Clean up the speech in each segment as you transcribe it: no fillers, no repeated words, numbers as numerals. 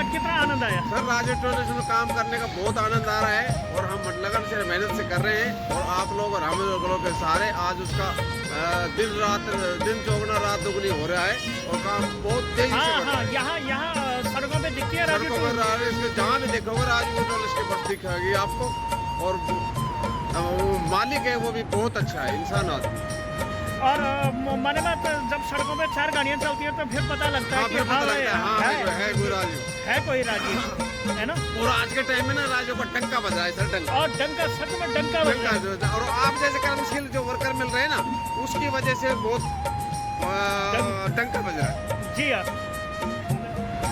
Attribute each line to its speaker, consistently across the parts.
Speaker 1: कितना आनंद आया?
Speaker 2: Sir Raju traders में काम करने का बहुत आनंद आ रहा है और हम लगन से मेहनत से कर रहे हैं और आप लोग और हम लोगों के सहारे आज उसका दिन चौगुना रात दुगनी हो रहा है और काम बहुत तेजी से
Speaker 1: हाँ हाँ, यहाँ सड़कों पे दिखती है राजू
Speaker 2: ट्रेडर्स। जहाँ भी देखोगे राजू ट्रेडर्स की बस दिखेगी आपको और वो मालिक है वो भी बहुत अच्छा है, इंसान आदमी।
Speaker 1: और माने बात जब सड़कों पे 4 गाड़ियाँ चलती है तो फिर पता लगता है कि है कोई राजू, है ना।
Speaker 2: और आज के टाइम में ना राजू का डंका बज रहा है सर, डंका।
Speaker 1: और डंका सच में डंका बज रहा है।
Speaker 2: और आप जैसे कर्मशील जो वर्कर मिल रहे हैं ना उसकी वजह से बहुत डंका बज रहा है।
Speaker 1: जी हाँ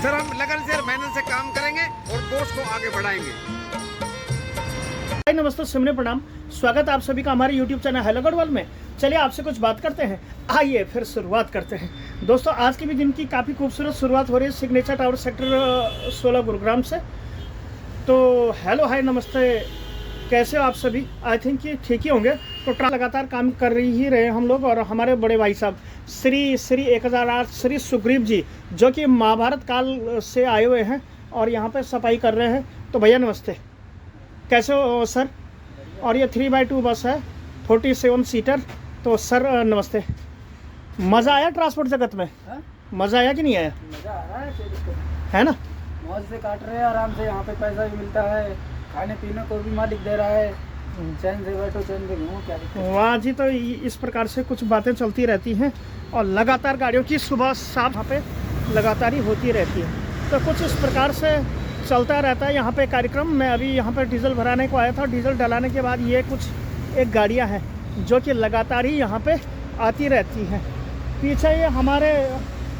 Speaker 2: सर, हम लगन से मेहनत से काम करेंगे और कोर्स को आगे बढ़ाएंगे।
Speaker 1: नमस्ते, सुनने प्रणाम, स्वागत है आप सभी का हमारे YouTube चैनल हेलो गढ़वाल में। चलिए आपसे कुछ बात करते हैं, आइए फिर शुरुआत करते हैं। दोस्तों आज के भी दिन की काफ़ी खूबसूरत शुरुआत हो रही है सिग्नेचर टावर सेक्टर 16 गुरुग्राम से। तो हेलो हाय नमस्ते, कैसे हो आप सभी? आई थिंक कि ठीक ही होंगे। तो लगातार काम कर ही रहे हम लोग और हमारे बड़े भाई साहब श्री 1008 श्री सुग्रीव जी जो कि महाभारत काल से आए हुए हैं और यहाँ पे सफाई कर रहे हैं। तो भैया नमस्ते, कैसे हो सर? और ये 3x2 बस है 47 सीटर। तो सर नमस्ते, मज़ा आया ट्रांसपोर्ट जगत में? मज़ा आया कि नहीं आया?
Speaker 3: मज़ा आ रहा है, कोई
Speaker 1: है ना।
Speaker 3: मौज से काट रहे हैं आराम से, यहाँ पे पैसा भी मिलता है, खाने पीने को भी मालिक दे रहा है, चैन से बैठो चैन से घूमो, क्या दिक्कत है?
Speaker 1: वाह जी, तो इस प्रकार से कुछ बातें चलती रहती हैं और लगातार गाड़ियों की सुबह शाम यहाँ पे लगातार ही होती रहती है। तो कुछ इस प्रकार से चलता रहता है यहाँ पे कार्यक्रम। मैं अभी यहाँ पे डीजल भराने को आया था, डीजल डलाने के बाद ये कुछ एक गाड़ियाँ हैं जो कि लगातार ही यहाँ पे आती रहती हैं। पीछे ये हमारे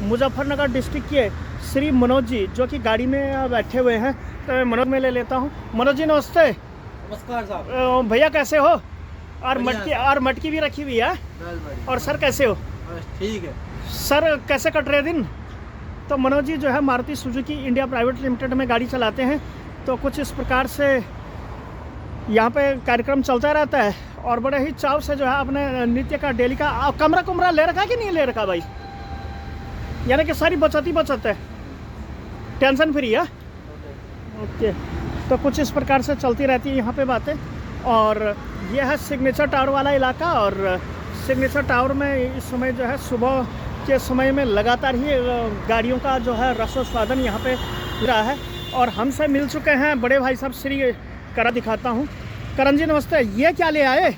Speaker 1: मुजफ्फरनगर डिस्ट्रिक्ट के श्री मनोज जी जो कि गाड़ी में बैठे हुए हैं। तो मैं मनोज में ले लेता हूँ। मनोज जी नमस्ते।
Speaker 3: नमस्कार साहब।
Speaker 1: भैया कैसे हो? और मटकी भी रखी हुई है। और सर कैसे हो?
Speaker 3: ठीक है
Speaker 1: सर, कैसे कट रहे दिन? तो मनोज जी जो है Maruti Suzuki India private limited में गाड़ी चलाते हैं। तो कुछ इस प्रकार से यहाँ पे कार्यक्रम चलता रहता है और बड़े ही चाव से जो है अपने नित्य का डेली का कमरा ले रखा कि नहीं ले रखा भाई? यानी कि सारी बचत ही बचत है, टेंशन फ्री है। ओके, तो कुछ इस प्रकार से चलती रहती है यहाँ पे बातें। और यह है सिग्नेचर टावर वाला इलाका और सिग्नेचर टावर में इस समय जो है सुबह के समय में लगातार ही गाड़ियों का जो है रसोस्वादन यहाँ पे रहा है। और हमसे मिल चुके हैं बड़े भाई साहब श्री करण, दिखाता हूँ। करण जी नमस्ते, ये क्या ले आए?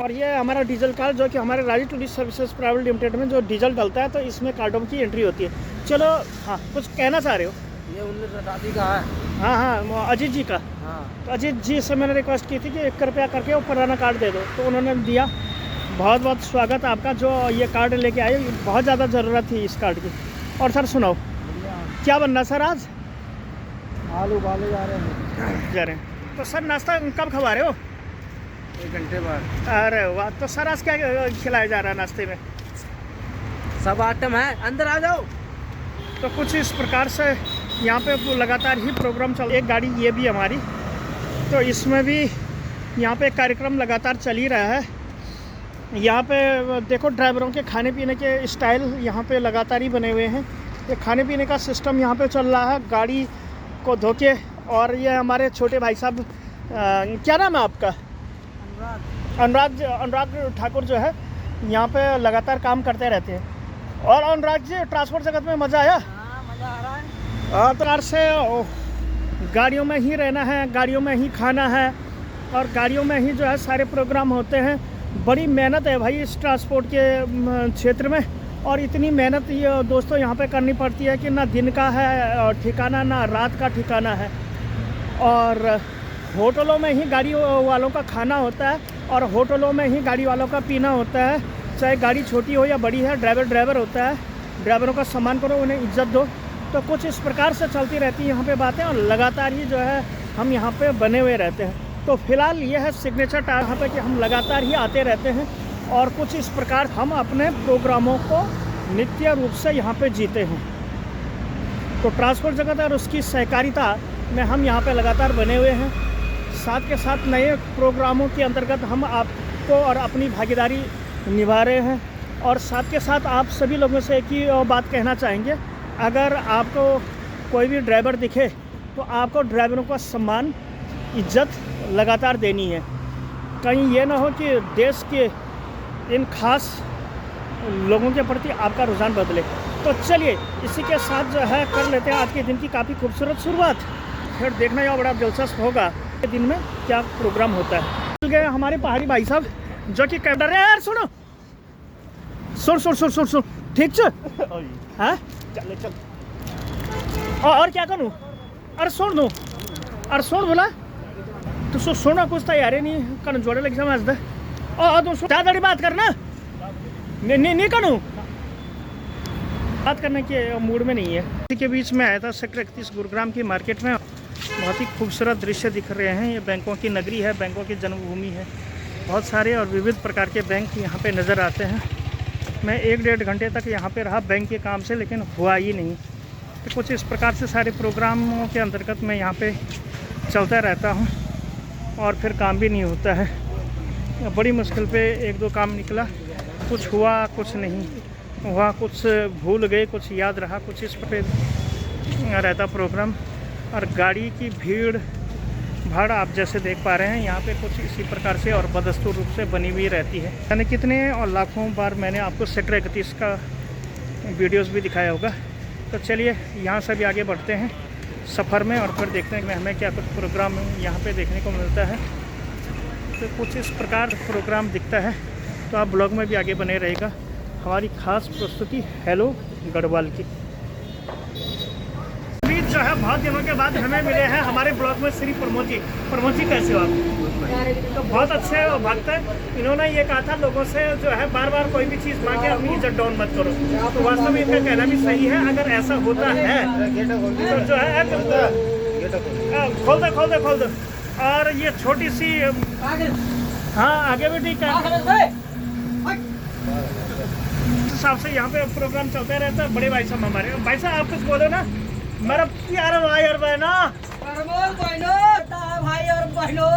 Speaker 1: और ये हमारा डीजल कार्ड जो कि हमारे Raju tourist services private limited में जो डीजल डलता है तो इसमें कार्डों की एंट्री होती है। चलो हाँ, कुछ कहना चाह रहे हो?
Speaker 3: ये 19 शताब्दी का है।
Speaker 1: हाँ, अजीत जी का।
Speaker 3: हाँ,
Speaker 1: तो अजीत जी से मैंने रिक्वेस्ट की थी कि 1 रुपया करके वो पुराना कार्ड दे दो, तो उन्होंने दिया। बहुत बहुत स्वागत आपका जो ये कार्ड लेके आए, बहुत ज़्यादा ज़रूरत थी इस कार्ड की। और सर सुनाओ, क्या बनना सर आज?
Speaker 3: आलू उबाले जा रहे हैं।
Speaker 1: तो सर नाश्ता कब खवा रहे हो?
Speaker 3: 1 घंटे बाद।
Speaker 1: अरे वाह, तो सर आज क्या खिलाया जा रहा है नाश्ते में?
Speaker 3: सब आइटम है, अंदर आ जाओ।
Speaker 1: तो कुछ इस प्रकार से यहाँ पे लगातार ही प्रोग्राम चल। एक गाड़ी ये भी हमारी, तो इसमें भी यहाँ पे कार्यक्रम लगातार चल ही रहा है। यहाँ पे देखो ड्राइवरों के खाने पीने के स्टाइल यहाँ पे लगातार ही बने हुए हैं। ये खाने पीने का सिस्टम यहाँ पे चल रहा है गाड़ी को धो के। और ये हमारे छोटे भाई साहब, क्या नाम है आपका? अनुराग ठाकुर जो है यहाँ पे लगातार काम करते रहते हैं। और अनुराग जी, ट्रांसपोर्ट जगत में मज़ा आया?
Speaker 3: मज़ा आ रहा है।
Speaker 1: प्रकार से गाड़ियों में ही रहना है, गाड़ियों में ही खाना है और गाड़ियों में ही जो है सारे प्रोग्राम होते हैं। बड़ी मेहनत है भाई इस ट्रांसपोर्ट के क्षेत्र में। और इतनी मेहनत ये दोस्तों यहाँ पे करनी पड़ती है कि ना दिन का है ठिकाना, ना रात का ठिकाना है। और होटलों में ही गाड़ी वालों का खाना होता है और होटलों में ही गाड़ी वालों का पीना होता है। चाहे गाड़ी छोटी हो या बड़ी है, ड्राइवर होता है। ड्राइवरों का सम्मान करो, उन्हें इज्जत दो। तो कुछ इस प्रकार से चलती रहती है यहाँ पे बातें और लगातार ही जो है हम यहाँ पे बने हुए रहते हैं। तो फिलहाल ये है सिग्नेचर टावर यहाँ पे कि हम लगातार ही आते रहते हैं और कुछ इस प्रकार हम अपने प्रोग्रामों को नित्य रूप से यहाँ पे जीते हैं। तो ट्रांसपोर्ट जगत और उसकी सहकारिता में हम यहाँ पे लगातार बने हुए हैं। साथ के साथ नए प्रोग्रामों के अंतर्गत हम आपको और अपनी भागीदारी निभा रहे हैं। और साथ के साथ आप सभी लोगों से एक ही बात कहना चाहेंगे, अगर आपको कोई भी ड्राइवर दिखे तो आपको ड्राइवरों का सम्मान, इज्जत लगातार देनी है। कहीं ये ना हो कि देश के इन खास लोगों के प्रति आपका रुझान बदले। तो चलिए इसी के साथ जो है कर लेते हैं आज के दिन की काफ़ी खूबसूरत शुरुआत। फिर देखना यह बड़ा दिलचस्प होगा कि दिन में क्या प्रोग्राम होता है। मिल गए हमारे पहाड़ी भाई साहब जो कि कह रहे हैं यार सुनो सुन ठीक है चल और क्या करूँ? अरे सुन बोला तो सुनो कुछ तैयारी नहीं कर जोड़े लग समझ दे और तुम ज़्यादा बात करना नहीं करूँ, बात करने के मूड में नहीं है। इसी के बीच में आया था सेक्टर 31 गुरुग्राम की मार्केट में। बहुत ही खूबसूरत दृश्य दिख रहे हैं। ये बैंकों की नगरी है, बैंकों की जन्मभूमि है। बहुत सारे और विविध प्रकार के बैंक यहाँ पे नज़र आते हैं। मैं 1-1.5 घंटे तक यहाँ पे रहा बैंक के काम से, लेकिन हुआ ही नहीं। तो कुछ इस प्रकार से सारे प्रोग्रामों के अंतर्गत मैं यहाँ पे चलता रहता हूँ और फिर काम भी नहीं होता है। बड़ी मुश्किल पे 1-2 काम निकला, कुछ हुआ कुछ नहीं हुआ, कुछ भूल गए कुछ याद रहा, कुछ इस पे रहता प्रोग्राम। और गाड़ी की भीड़ भाड़ आप जैसे देख पा रहे हैं यहाँ पे कुछ इसी प्रकार से और बदस्तूर रूप से बनी हुई रहती है। यानी कितने और लाखों बार मैंने आपको सेक्टर 31 का वीडियोस भी दिखाया होगा। तो चलिए यहाँ से भी आगे बढ़ते हैं सफ़र में और फिर देखते हैं कि हमें क्या कुछ प्रोग्राम यहाँ पे देखने को मिलता है। तो कुछ इस प्रकार प्रोग्राम दिखता है, तो आप ब्लॉग में भी आगे बने रहेगा। हमारी खास प्रस्तुति हेलो गढ़वाल की जो है बहुत दिनों के बाद हमें मिले हैं हमारे ब्लॉग में श्री प्रमोद जी कैसे हो आप? तो बहुत अच्छे भक्त हैं। इन्होंने ये कहा था लोगों से जो है बार बार कोई भी चीज़ मांगे अपनी इज्जत डाउन मत करो। तो वास्तव में इनका कहना भी सही है। अगर ऐसा होता है तो जो है खोल दे। और ये छोटी सी हाँ आगे भी ठीक है हिसाब से यहाँ पे प्रोग्राम चलता रहता है। बड़े भाई साहब हमारे भाई साहब आप कुछ बोलो ना। मेरा प्यारा भाई और बहना
Speaker 3: भाई और बहनों,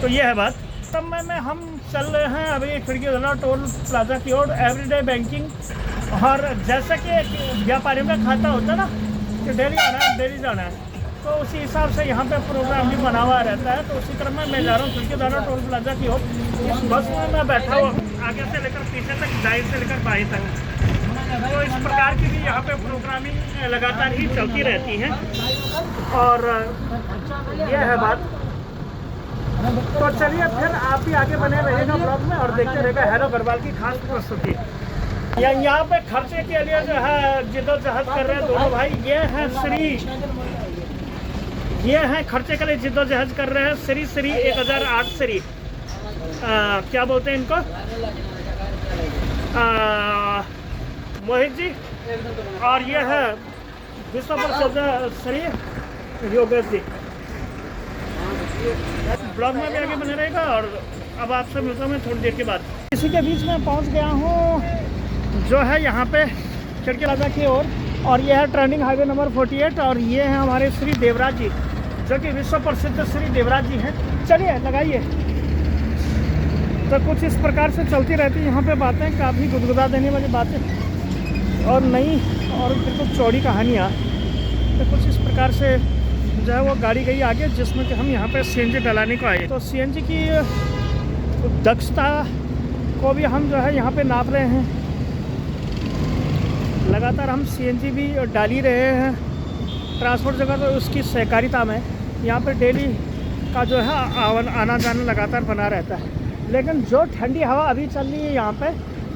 Speaker 3: तो
Speaker 1: ये है बात। समय में हम चल रहे हैं अभी खिड़की टोल प्लाजा की ओर एवरीडे बैंकिंग। और जैसा कि व्यापारियों का खाता होता है ना कि डेली आना है डेली जाना है, तो उसी हिसाब से यहाँ पे प्रोग्राम भी बना हुआ रहता है। तो उसी क्रम में मैं जा रहा हूँ खिड़की टोल प्लाजा की ओर। इस बस में मैं बैठा हुआ आगे से लेकर पीछे तक, दाएं से लेकर बाएं तक। तो इस प्रकार की भी यहाँ पे प्रोग्रामिंग लगातार ही चलती रहती है। और यह है बात। तो चलिए फिर आप भी आगे बने रहेगा ब्लॉग में और देखते रहेगा हेलो गढ़वाल की खास प्रस्तुति। यहाँ पे खर्चे के लिए जो है जिद्दोजहद कर रहे हैं दोनों भाई। ये हैं खर्चे के लिए जिद्दोजहद कर रहे हैं श्री 1008 श्री क्या बोलते हैं इनको मोहित जी। और ये है विश्व प्रसिद्ध श्री योगेश जी। ब्लॉग में भी आगे बने रहेगा और अब आपसे मिलता हूँ मैं थोड़ी देर के बाद। इसी के बीच में पहुँच गया हूँ जो है यहाँ पे खिड़की प्लाजा की ओर। और ये है ट्रेंडिंग हाईवे नंबर 48 और ये हैं हमारे श्री देवराज जी जो कि विश्व प्रसिद्ध श्री देवराज जी हैं। चलिए लगाइए। तो कुछ इस प्रकार से चलती रहती है यहाँ पे बातें, काफ़ी गुदगुदा देने वाली बातें और नई और बिल्कुल चौड़ी कहानियाँ। तो कुछ इस प्रकार से जो है वो गाड़ी गई आगे जिसमें कि हम यहाँ पे सीएनजी डलाने को आए। तो सीएनजी की दक्षता को भी हम जो है यहाँ पे नाप रहे हैं। लगातार हम सीएनजी भी डाल ही रहे हैं। ट्रांसपोर्ट जगह तो उसकी सहकारिता में यहाँ पे डेली का जो है आना जाना लगातार बना रहता है। लेकिन जो ठंडी हवा अभी चल रही है यहाँ पे,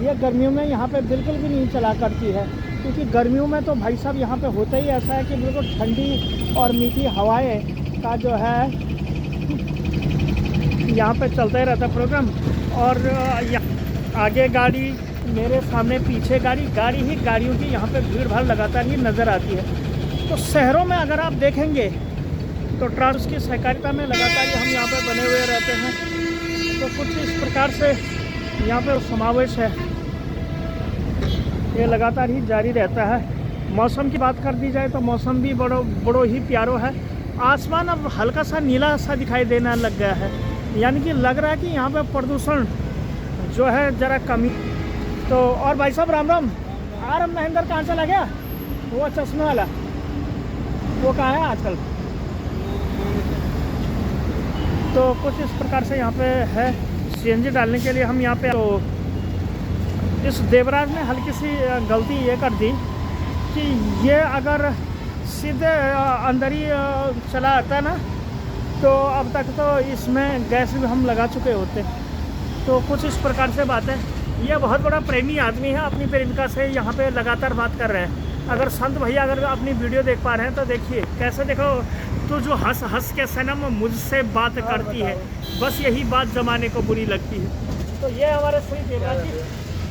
Speaker 1: ये गर्मियों में यहाँ पे बिल्कुल भी नहीं चला करती है। क्योंकि गर्मियों में तो भाई साहब यहाँ पे होता ही ऐसा है कि बिल्कुल ठंडी और मीठी हवाएं का जो है यहाँ पे चलता ही रहता प्रोग्राम। और आगे गाड़ी, मेरे सामने पीछे गाड़ी ही गाड़ियों की यहाँ पे भीड़ भाड़ लगातार ही नज़र आती है। तो शहरों में अगर आप देखेंगे तो ट्रांस की सहकारिता में लगातार हम यहाँ पे बने हुए रहते हैं। तो कुछ इस प्रकार से यहाँ पे समावेश है, ये लगातार ही जारी रहता है। मौसम की बात कर दी जाए तो मौसम भी बड़ो ही प्यारो है। आसमान अब हल्का सा नीला सा दिखाई देना लग गया है, यानी कि लग रहा है कि यहाँ पे प्रदूषण जो है ज़रा कमी। तो और भाई साहब राम राम। महेंद्र कहाँ चला गया? वो चश्मे वाला वो कहाँ है आजकल? तो कुछ इस प्रकार से यहाँ पे है सीएनजी डालने के लिए हम यहाँ पे। तो इस देवराज ने हल्की सी गलती ये कर दी कि ये अगर सीधे अंदर ही चला आता ना तो अब तक तो इसमें गैस भी हम लगा चुके होते। तो कुछ इस प्रकार से बात है। ये बहुत बड़ा प्रेमी आदमी है, अपनी प्रेमिका से यहाँ पे लगातार बात कर रहे हैं। अगर संत भैया अगर अपनी वीडियो देख पा रहे हैं तो देखिए कैसे, देखो तो जो हंस हंस के सनम मुझसे बात करती है, बस यही बात जमाने को बुरी लगती है। तो ये हमारे श्री देवराज जी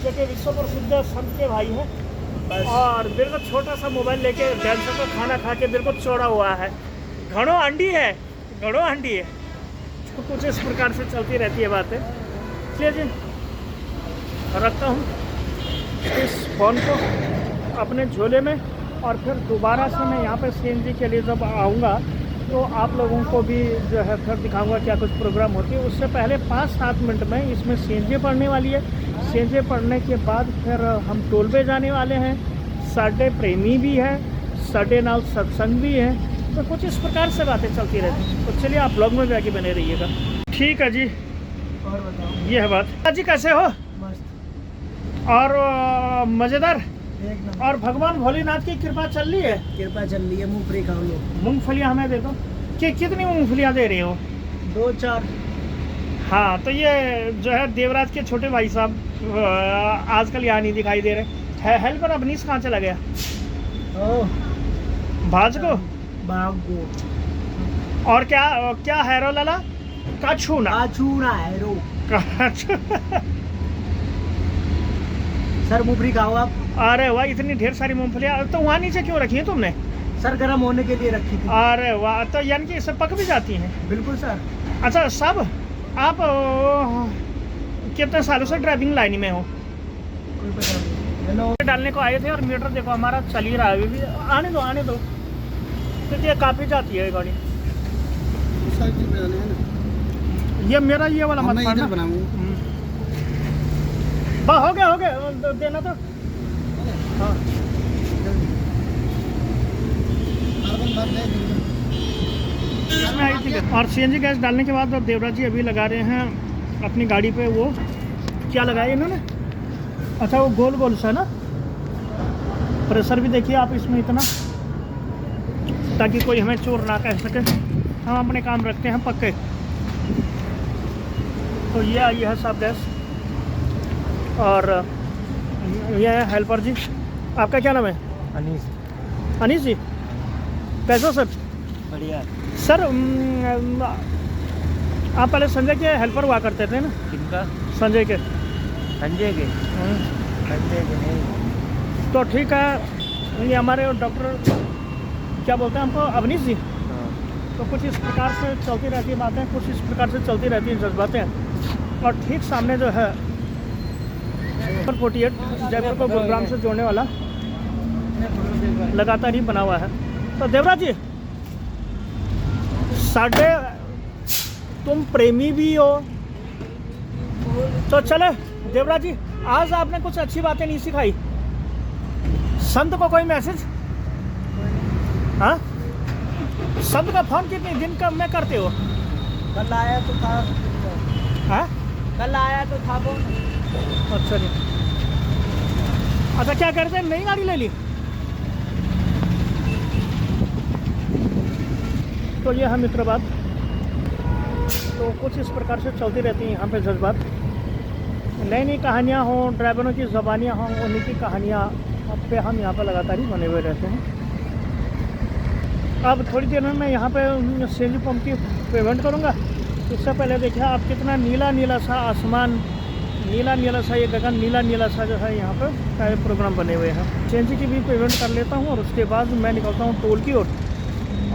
Speaker 1: जो कि विश्व प्रसिद्ध संत के भाई हैं और बिल्कुल छोटा सा मोबाइल लेके डांसर का खाना खा के बिल्कुल चौड़ा हुआ है। घड़ों हंडी है, घड़ों हंडी है। तो कुछ इस प्रकार से चलती रहती है बातें। चलिए जी, रखता हूँ इस फ़ोन को अपने झोले में और फिर दोबारा से मैं यहाँ पे सीएनजी के लिए जब आऊँगा तो आप लोगों को भी जो है फिर दिखाऊंगा क्या कुछ प्रोग्राम होती है। उससे पहले 5-7 मिनट में इसमें सीएनजी पड़ने वाली है। सीएनजी पड़ने के बाद फिर हम टोल पे जाने वाले हैं। साढ़े प्रेमी भी है, साढ़े नाल सत्संग भी है। तो कुछ इस प्रकार से बातें चलती रहती हैं। तो चलिए आप ब्लॉग में भी आगे बने रहिएगा। ठीक है जी,
Speaker 3: और बताओ
Speaker 1: ये है बात। जी कैसे हो?
Speaker 3: मस्त
Speaker 1: और मज़ेदार?
Speaker 3: एक नंबर।
Speaker 1: और भगवान भोलेनाथ की कृपा चल रही है?
Speaker 3: कृपा चल रही है, मूंगफली खाओ लो।
Speaker 1: मूंगफलियाँ हमें दे दो। कि कितनी मूंगफलियाँ दे रहे हो?
Speaker 3: 2-4।
Speaker 1: हाँ, तो ये जो है देवराज के छोटे भाई साहब आजकल यहाँ नहीं दिखाई दे रहे। हेल्पर अवनीश कहाँ चला गया?
Speaker 3: ओह
Speaker 1: भाज को
Speaker 3: बागो।
Speaker 1: और क्या हैरो लाला काछूना
Speaker 3: काछूना है रो।
Speaker 1: काछू।
Speaker 3: सर मूंगफली खाओ आप।
Speaker 1: अरे वाह, इतनी ढेर सारी मूंगफलियाँ तो वहाँ नीचे क्यों रखी है तुमने?
Speaker 3: सर गर्म होने के लिए रखी थी।
Speaker 1: अरे वाह, तो यानी कि इससे पक भी जाती हैं?
Speaker 3: बिल्कुल सर।
Speaker 1: अच्छा सब आप कितने सालों से ड्राइविंग लाइन में हो?
Speaker 3: कोई पता नहीं। हेलो।
Speaker 1: डालने को आए थे और मीटर देखो हमारा चल ही रहा है अभी भी। आने दो क्योंकि ये काफ़ी जाती है गाड़ी। ये मेरा ये वाला मत फाड़ना। हो गया देना तो। हाँ इसमें आई थी। और सीएनजी गैस डालने के बाद देवराज जी अभी लगा रहे हैं अपनी गाड़ी पे। वो क्या लगाया इन्होंने? अच्छा वो गोल गोल सा ना। प्रेशर भी देखिए आप इसमें इतना, ताकि कोई हमें चोर ना कह सके। हम अपने काम रखते हैं पक्के। तो ये आई है सब गैस। और ये है हेल्पर जी। आपका क्या नाम है? अनीस जी। कैसे हो सर?
Speaker 3: बढ़िया।
Speaker 1: सर आप पहले संजय के हेल्पर हुआ करते थे ना?
Speaker 3: किनका?
Speaker 1: संजय के।
Speaker 3: संजय के? संजय के नहीं।
Speaker 1: तो ठीक है, ये हमारे डॉक्टर क्या बोलते हैं हमको, अवनीश जी। तो कुछ इस प्रकार से चलती रहती है बातें, कुछ इस प्रकार से चलती रहती हैं जज्बातें। और ठीक सामने जो है 48 जयपुर को गुरुग्राम से जोड़ने वाला लगातार ही बना हुआ है। तो देवराज जी साढ़े तुम प्रेमी भी हो, तो चले देवराज जी आज आपने कुछ अच्छी बातें नहीं सिखाई। संत को कोई मैसेज? हाँ, संत का फोन कितने दिन का में करते हो?
Speaker 3: कल आया तो था।
Speaker 1: हाँ
Speaker 3: कल आया तो था वो।
Speaker 1: अच्छा जी। अच्छा क्या करते हैं, नई गाड़ी ले ली? तो ये है मित्र बात। तो कुछ इस प्रकार से चलती रहती हैं यहाँ पे जज्बात। नई नई कहानियाँ हों, ड्राइवरों की ज़बानियाँ हों, उन्हीं की कहानियाँ पे हम यहाँ पर लगातार ही बने हुए रहते हैं। अब थोड़ी देर में मैं यहाँ पे सीएनजी पंप की पेमेंट करूँगा। इससे पहले देखिए आप कितना नीला नीला सा आसमान, नीला नीला सा ये गगन, नीला नीला सा जो है यहाँ पर सारे प्रोग्राम बने हुए हैं। सीएनजी की भी पेमेंट कर लेता हूँ और उसके बाद मैं निकलता हूँ टोल की ओर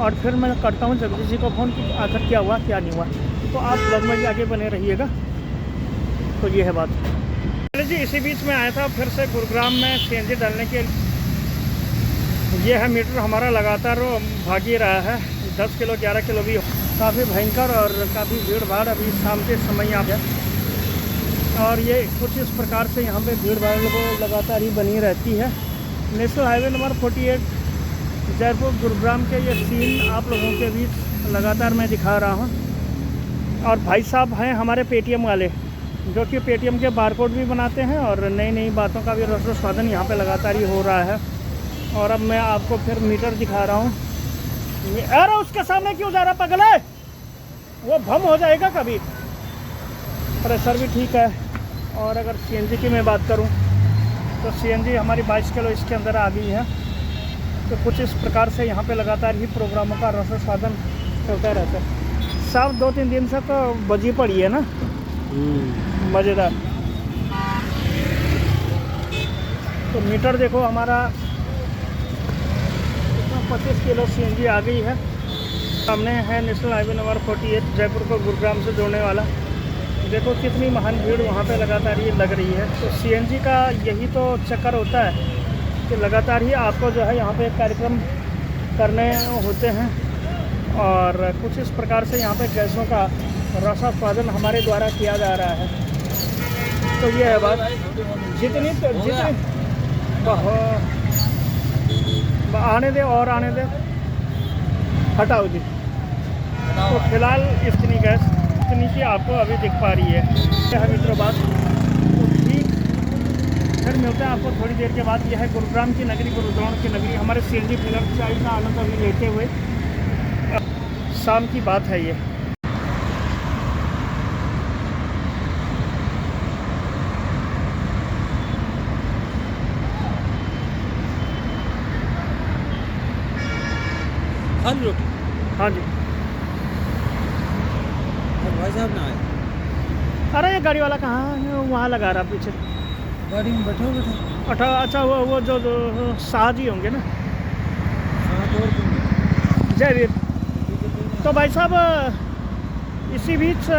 Speaker 1: और फिर मैं करता हूँ जगदीश जी को फ़ोन कि आखिर क्या हुआ क्या नहीं हुआ। तो आप ब्लॉग में भी आगे बने रहिएगा। तो ये है बात। चलिए जी, इसी बीच में आया था फिर से गुरुग्राम में सीएनजी डालने के। ये है मीटर हमारा लगातार भाग ही रहा है। 10 किलो 11 किलो भी काफ़ी भयंकर और काफ़ी भीड़ भाड़ अभी शाम के समय आ गया। और ये कुछ इस प्रकार से यहाँ पे भीड़ भाड़ लगातार ही बनी रहती है। National highway number 48 Jaipur Gurugram के ये सीन आप लोगों के बीच लगातार मैं दिखा रहा हूँ। और भाई साहब हैं हमारे पेटीएम वाले, जो कि पेटीएम के बारकोड भी बनाते हैं और नई नई बातों का भी रसद साधन यहाँ पे लगातार ही हो रहा है। और अब मैं आपको फिर मीटर दिखा रहा हूँ। अरे उसके सामने क्यों जा रहा पगल है, वो भम हो जाएगा कभी। प्रेशर भी ठीक है। और अगर सीएनजी की मैं बात करूं तो सीएनजी हमारी 22 किलो इसके अंदर आ गई है। तो कुछ इस प्रकार से यहाँ पे लगातार ही प्रोग्रामों का रसद साधन चलता रहता है। साहब 2-3 दिन से तो बजी पड़ी है ना, मज़ेदार। तो मीटर देखो हमारा 25 किलो सीएनजी आ गई है। सामने है नेशनल हाईवे नंबर 48 जयपुर को गुरुग्राम से जोड़ने वाला। देखो कितनी महान भीड़ वहाँ पे लगातार ये लग रही है। तो सीएनजी का यही तो चक्कर होता है कि लगातार ही आपको जो है यहाँ पे कार्यक्रम करने होते हैं। और कुछ इस प्रकार से यहाँ पे गैसों का रसद उत्पादन हमारे द्वारा किया जा रहा है। तो ये है बात। जितनी आने दे और आने दे, हटाओ जी। तो फिलहाल इतनी गैस इतनी की आपको अभी दिख पा रही है। हम मित्रों बात तो ठीक, फिर मिलते हैं आपको थोड़ी देर के बाद। यह है गुरुग्राम की नगरी, गुरुग्राम की नगरी हमारे सीएनजी फिलर चाय का आनंद अभी लेते हुए। शाम की बात है ये। हाँ जी
Speaker 3: भाई साहब ना आए।
Speaker 1: अरे ये गाड़ी वाला कहाँ है, वहाँ लगा रहा पीछे
Speaker 3: गाड़ी में बैठो बैठो।
Speaker 1: अच्छा वो जो शाह जी होंगे ना। जय वीर। तो भाई साहब इसी बीच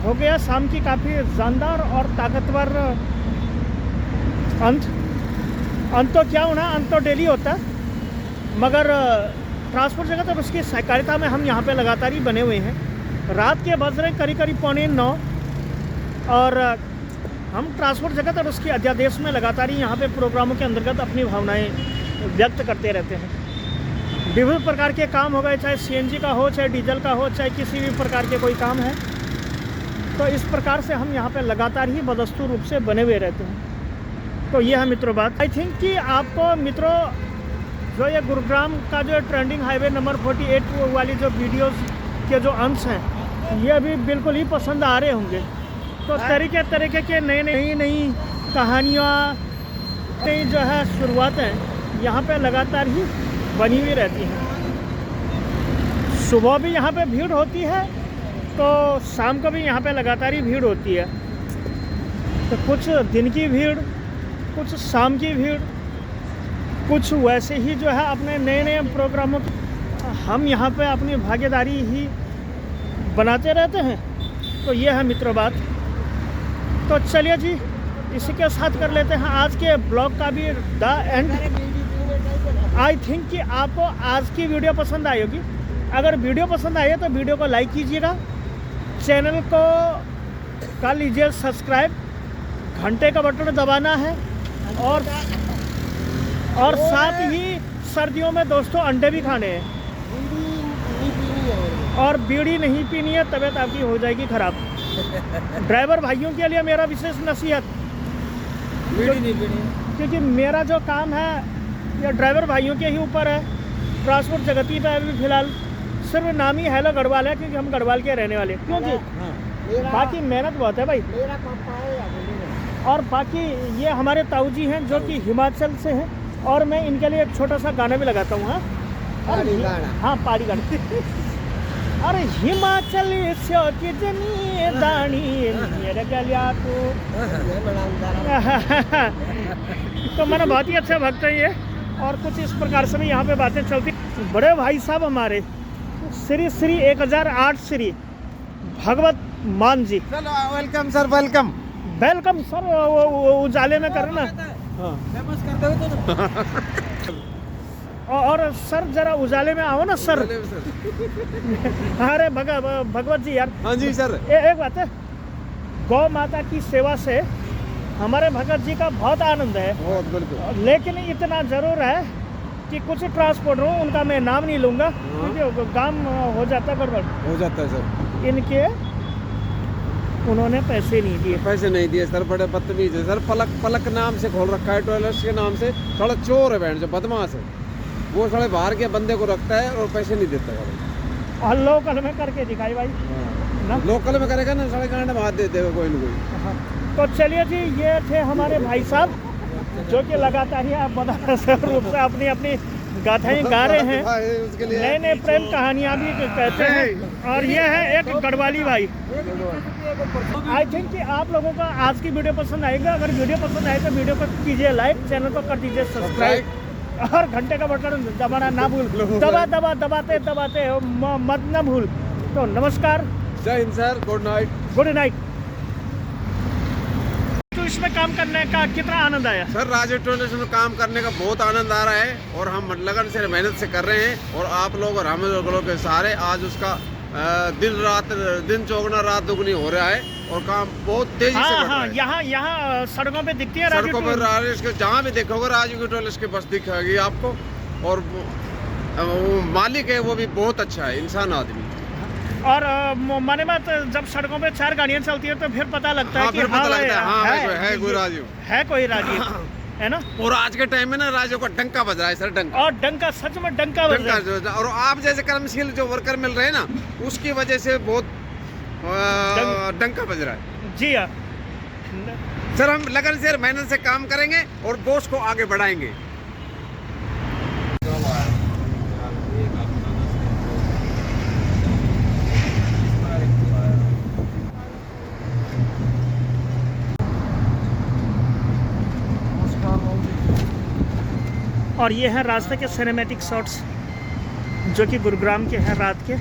Speaker 1: हो गया शाम की काफ़ी जानदार और ताकतवर अंत तो क्या होना, अंत तो डेली होता है, मगर ट्रांसपोर्ट जगह तो उसकी सहकारिता में हम यहाँ पे लगातार ही बने हुए हैं। रात के बज रहे करीब 9 और हम ट्रांसपोर्ट जगत और उसकी अध्यादेश में लगातार ही यहाँ पे प्रोग्रामों के अंतर्गत अपनी भावनाएं व्यक्त करते रहते हैं। विभिन्न प्रकार के काम हो गए, चाहे सीएनजी का हो, चाहे डीजल का हो, चाहे किसी भी प्रकार के कोई काम है। तो इस प्रकार से हम यहाँ पे लगातार ही बदस्तूर रूप से बने हुए रहते हैं। तो ये है मित्रों बात। आई थिंक कि आपको मित्रों जो ये गुरुग्राम का जो ट्रेंडिंग हाईवे नंबर 48 वाली जो वीडियोस के जो अंश हैं, ये भी बिल्कुल ही पसंद आ रहे होंगे। तो तरीके के नई कहानियाँ, नई जो है शुरुआतें यहाँ पे लगातार ही बनी हुई रहती हैं। सुबह भी यहाँ पे भीड़ होती है, तो शाम को भी यहाँ पे लगातार ही भीड़ होती है। तो कुछ दिन की भीड़, कुछ शाम की भीड़, कुछ वैसे ही जो है अपने नए प्रोग्रामों हम यहाँ पे अपनी भागीदारी ही बनाते रहते हैं। तो ये है मित्रों बात। तो चलिए जी, इसी के साथ कर लेते हैं आज के ब्लॉग का भी द एंड। आई थिंक कि आपको आज की वीडियो पसंद आई होगी। अगर वीडियो पसंद आई है तो वीडियो को लाइक कीजिएगा, चैनल को कर लीजिए सब्सक्राइब, घंटे का बटन दबाना है। और साथ ही सर्दियों में दोस्तों अंडे भी खाने हैं और बीड़ी नहीं पीनी है, तबीयत आपकी हो जाएगी ख़राब। ड्राइवर भाइयों के लिए मेरा विशेष नसीहत,
Speaker 3: बीड़ी नहीं पीनी,
Speaker 1: क्योंकि मेरा जो काम है ये ड्राइवर भाइयों के ही ऊपर है। ट्रांसपोर्ट जगती पे अभी फ़िलहाल सिर्फ नाम ही हेलो गढ़वाल है, क्योंकि हम गढ़वाल के रहने वाले। क्योंकि बाकी मेहनत बहुत है भाई।
Speaker 3: मेरा पापा है।
Speaker 1: और बाकी ये हमारे ताऊ जी हैं जो कि हिमाचल से हैं, और मैं इनके लिए एक छोटा सा गाना भी लगाता हूँ। हाँ पहाड़ी गाना। अरे हिमाचल की जनी दानी मेरे गलिया तो मैंने बहुत ही अच्छा भक्त है ये। और कुछ इस प्रकार से भी यहाँ पे बातें चलती। बड़े भाई साहब हमारे श्री 1008 श्री भगवत मान जी।
Speaker 3: चलो welcome sir, welcome
Speaker 1: welcome sir. वो उजाले में करना।
Speaker 3: फेमस करते हो तो
Speaker 1: और सर जरा उजाले में आओ ना सर। अरे भगवत जी यार।
Speaker 2: हाँ जी सर।
Speaker 1: एक बात है, गौ माता की सेवा से हमारे भगत जी का बहुत आनंद है,
Speaker 2: बहुत बिल्कुल।
Speaker 1: लेकिन इतना ज़रूर है कि कुछ ट्रांसपोर्टर हूँ, उनका मैं नाम नहीं लूँगा क्योंकि काम हो जाता है गड़बड़।
Speaker 2: हो जाता है सर।
Speaker 1: इनके उन्होंने पैसे नहीं दिए।
Speaker 2: पैसे नहीं दिए सर, बड़े बदतमीज है सर। पलक नाम से खोल रखा है ट्रेलर्स के नाम से। साला चोर है बैंड, जो बदमाश है वो साले बाहर के बंदे को रखता है और पैसे नहीं देता है।
Speaker 1: और लोकल में करके दिखाई भाई ना,
Speaker 2: लोकल में करेगा ना साले गांड में हाथ दे देगा कोई ना कोई।
Speaker 1: हाँ। तो चलिए जी, ये थे हमारे भाई साहब जो कि लगातार ही आप बता रूप से अपनी अपनी गाथाएं गा रहे हैं,
Speaker 2: उसके लिए
Speaker 1: नए नए प्रेम कहानियां भी कहते हैं। और ये है एक गढ़वाली भाई। आई थिंक कि आप लोगों को आज की वीडियो पसंद आएगा। अगर वीडियो पसंद आए तो वीडियो को कीजिए लाइक, चैनल को कर दीजिए सब्सक्राइब और घंटे का बटन दबाना ना भूल। दबाते मत ना भूल। तो नमस्कार,
Speaker 2: जय Hind sir, good night.
Speaker 1: Good night. तो इसमें काम करने का कितना आनंद आया
Speaker 2: सर? राजू ट्रेलर्स में काम करने का बहुत आनंद आ रहा है और हम लगन से मेहनत से कर रहे हैं और आप लोग और हम लोगों के सहारे आज उसका दिन चौगुना रात दुगनी हो रहा है और काम बहुत तेजी से बढ़ रहा है।
Speaker 1: यहाँ सड़कों पे दिखती है
Speaker 2: सड़कों पर राजेश के जहाँ भी देखोगे राजू की ट्रेलर्स की बस दिखेगी आपको। और वो मालिक है वो भी बहुत अच्छा है, इंसान आदमी।
Speaker 1: और माने बात, जब सड़कों पे 4 गाड़ियाँ चलती है तो फिर पता लगता है कि
Speaker 2: है कोई राजू,
Speaker 1: है कोई राजू, है ना।
Speaker 2: और आज के टाइम में ना राजू का डंका बज रहा है सर, डंका।
Speaker 1: और डंका, सच में डंका बज रहा है।
Speaker 2: और आप जैसे कर्मशील जो वर्कर मिल रहे हैं ना, उसकी वजह से बहुत डंका बज रहा है।
Speaker 1: जी हाँ
Speaker 2: सर, हम लगन से मेहनत से काम करेंगे और देश को आगे बढ़ाएंगे।
Speaker 1: और ये है रास्ते के सिनेमैटिक शॉट्स जो कि गुरुग्राम के हैं रात के।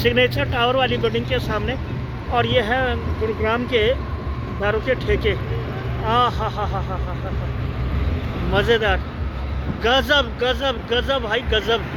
Speaker 1: सिग्नेचर टावर वाली बिल्डिंग के सामने। और ये है गुरुग्राम के दारू के ठेके। हा मज़ेदार, गजब गजब गजब भाई, गजब।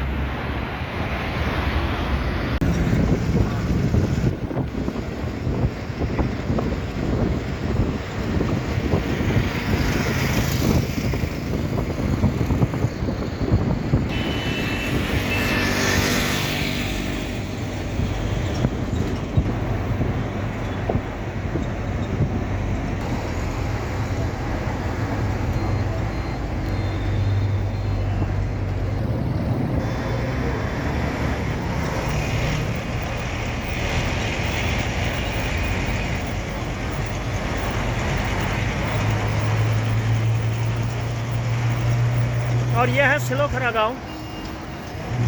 Speaker 1: और यह है सिलोखरा गांव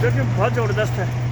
Speaker 1: जो कि बहुत ज़बरदस्त है।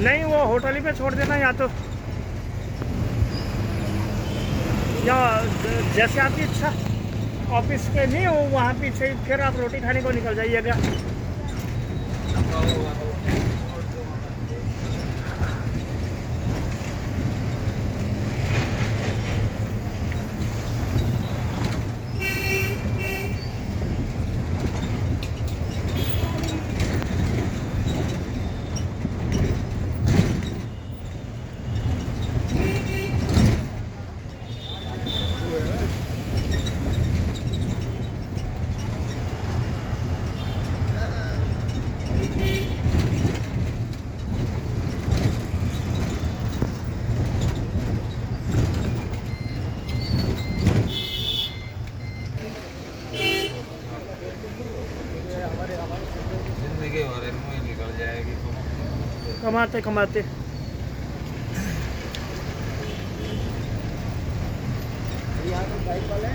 Speaker 1: नहीं, वो होटल ही पे छोड़ देना, या तो या जैसे आपकी इच्छा। ऑफिस पे नहीं हो, वहाँ पीछे फिर आप रोटी खाने को निकल जाइएगा।
Speaker 2: जिंदगी भर इनमें ही निकल जाएगी।
Speaker 1: कमाते कमाते।
Speaker 3: यहाँ तो बाइक वाले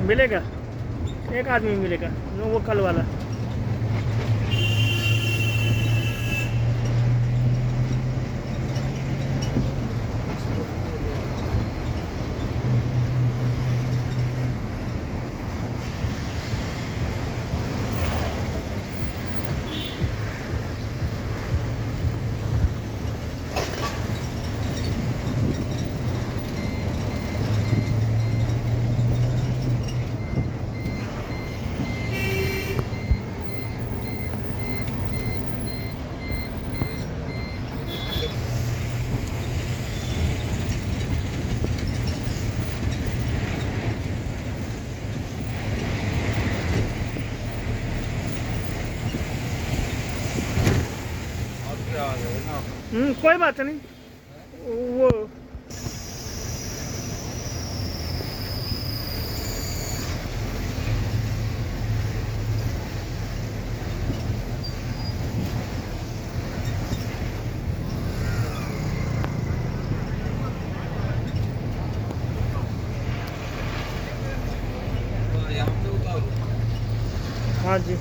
Speaker 1: मिलेगा, एक आदमी मिलेगा, वो कल वाला। कोई बात नहीं, वो हाँ जी,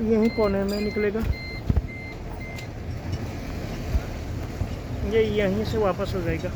Speaker 1: यहीं कोने में निकलेगा, ये यहीं से वापस हो जाएगा।